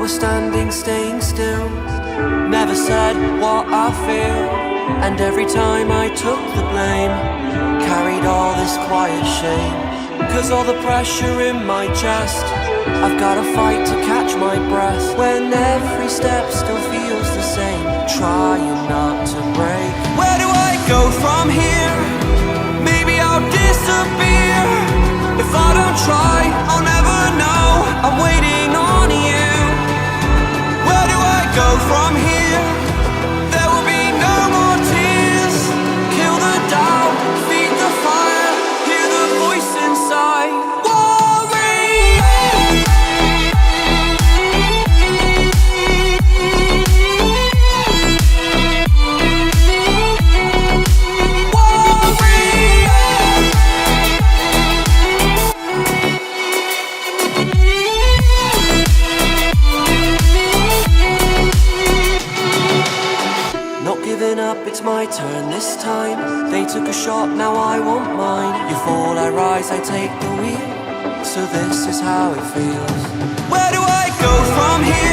was standing, staying still. Never said what I feel. And every time I took the blame, carried all this quiet shame. 'Cause all the pressure in my chest, I've gotta fight to catch my breath. When every step still feels the same, trying not to break. Where do I go from here? Maybe I'll disappear. If I don't try, I'll never know. I'm waiting on you. Where do I go from here? There will be no more tears. Kill the doubt, feed the fire, hear the voice inside. Up, it's my turn this time. They took a shot, now I want mine. You fall, I rise, I take the wheel. So this is how it feels. Where do I go from here?